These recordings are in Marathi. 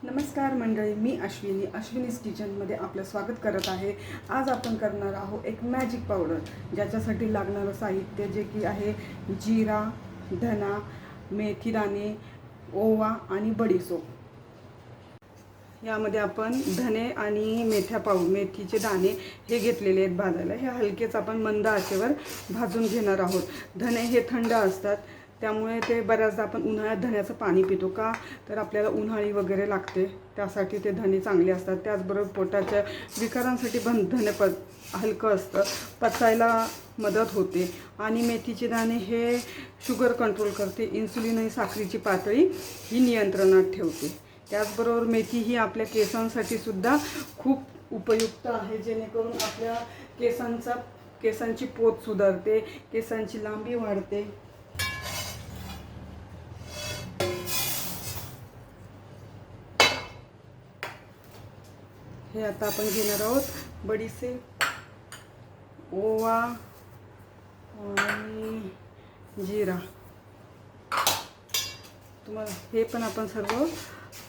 नमस्कार मंडळी, मी अश्विनीज किचनमध्ये आपलं स्वागत करत आहे। आज आपण करणार आहोत एक मॅजिक पावडर, ज्याच्यासाठी लागणारं साहित्य जे की आहे जिरा, धना, मेथी दाणे, ओवा आणि बडीशेप। यामध्ये आपण धने आणि मेथीचे दाणे हे घेतलेले आहेत भाजायला। हे हलकेच आपण मंद आचेवर भाजून घेणार आहोत। धने हे थंड असतात, त्यामुळे ते बऱ्याचदा आपण उन्हाळ्यात धण्याचं पाणी पितो का, तर आपल्याला उन्हाळी वगैरे लागते, त्यासाठी ते धने चांगले असतात। त्याचबरोबर पोटाच्या विकारांसाठी पण धने हलकं असतं, पचायला मदत होते। आणि मेथीचे दाणे हे शुगर कंट्रोल करते, इन्सुलिन आणि साखरेची पातळी ही नियंत्रणात ठेवते। त्याचबरोबर मेथी ही आपल्या केसांसाठी सुद्धा खूप उपयुक्त आहे, जेणेकरून आपल्या केसांची पोत सुधारते, केसांची लांबी वाढते। हे आता आपण घेणार आहोत बडीशेप, ओवा आणि जिरा। तुम्हाला हे पण आपण सर्व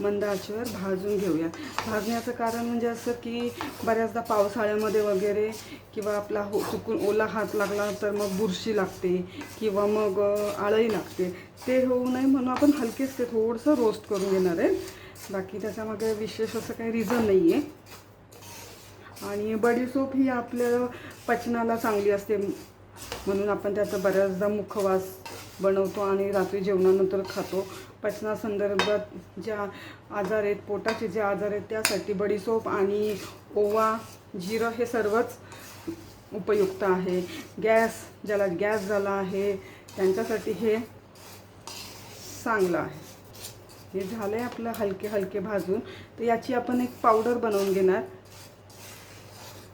मंद आचेवर भाजून घेऊया। भाजण्याचं कारण म्हणजे असं की बऱ्याचदा पावसाळ्यामध्ये वगैरे किंवा आपला चुकून ओला हात लागला तर मग बुरशी लागते किंवा मग आळई लागते, ते होऊ नये म्हणून आपण हलकेच ते थोडंसं रोस्ट करून घेणार आहे। बाकी त्याच्यामध्ये विशेष असं काही रिझन नाही आहे। आणि बडीशेप ही आपल्या पचनाला चांगली असते, म्हणून आपण त्याचा बऱ्याचदा मुखवास बनवतो आणि रात्री जेवणानंतर खातो। पचनासंदर्भात ज्या आजार आहेत, पोटाचे जे आजार आहेत, त्यासाठी बडीशेप आणि ओवा, जिरं हे सर्वच उपयुक्त आहे। ज्याला गॅस झाला आहे त्यांच्यासाठी हे चांगलं आहे। हे झालं आहे आपलं हलके भाजून, तर याची आपण एक पावडर बनवून घेणार।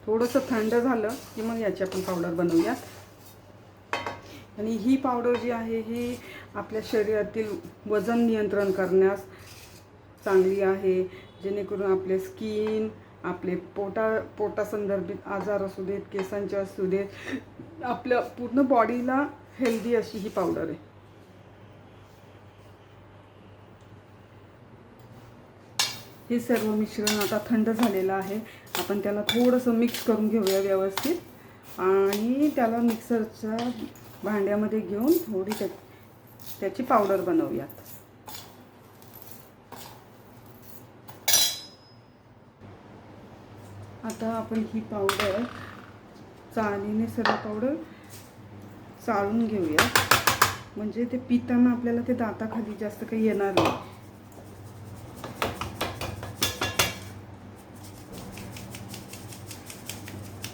थोडंसं थंड झालं की मग याची आपण पावडर बनवूया। आणि ही पावडर जी आहे ही आपल्या शरीरातील वजन नियंत्रण करण्यास चांगली आहे, जेणेकरून आपले स्किन, आपले पोटासंदर्भित आजार असू देत, केसांचे असू देत, आपल्या पूर्ण बॉडीला हेल्दी अशी ही पावडर आहे। हे सर्व मिश्रण आता थंड झालेलं आहे, आपण त्याला थोडंसं मिक्स करून घेऊया व्यवस्थित आणि त्याला मिक्सरच्या भांड्यामध्ये घेऊन थोडी त्याची पावडर बनवूयात। आता आपण ही पावडर चाळणीने सर्व पावडर चाळून घेऊया, म्हणजे ते पिताना आपल्याला ते दाताखाली जास्त काही येणार नाही।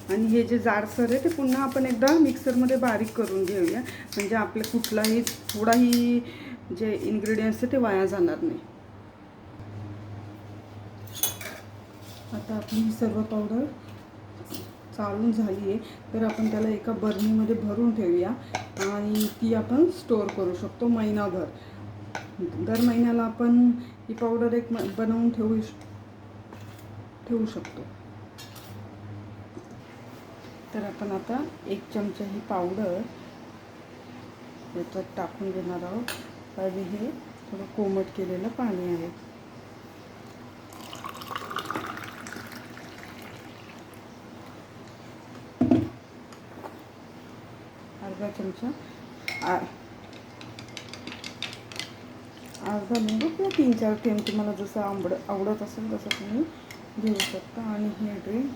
आणि हे जे जाडसर आहे ते पुन्हा आपण एकदा मिक्सरमध्ये बारीक करून घेऊया, म्हणजे आपले कुठलाही थोडाही जे इन्ग्रेडियंट्स आहे ते वाया जाणार नाही। आता आपण ही सर्व पावडर चाळून झाली आहे, तर आपण त्याला एका बरणीमध्ये भरून ठेवूया आणि ती आपण स्टोअर करू शकतो महिनाभर। दर महिन्याला आपण ही पावडर एक बनवून ठेवू शकतो। तर आपण आता 1 चमचा ही पावडर याच्यात टाकून घेणार आहोत आणि हे थोडं कोमट केलेलं पाणी आहे। अर्धा चमचा, अर्धा लिंबू किंवा 3-4 थेंब तुम्हाला जसं आवडत असेल तसं तुम्ही घेऊ शकता। आणि हे ड्रिंक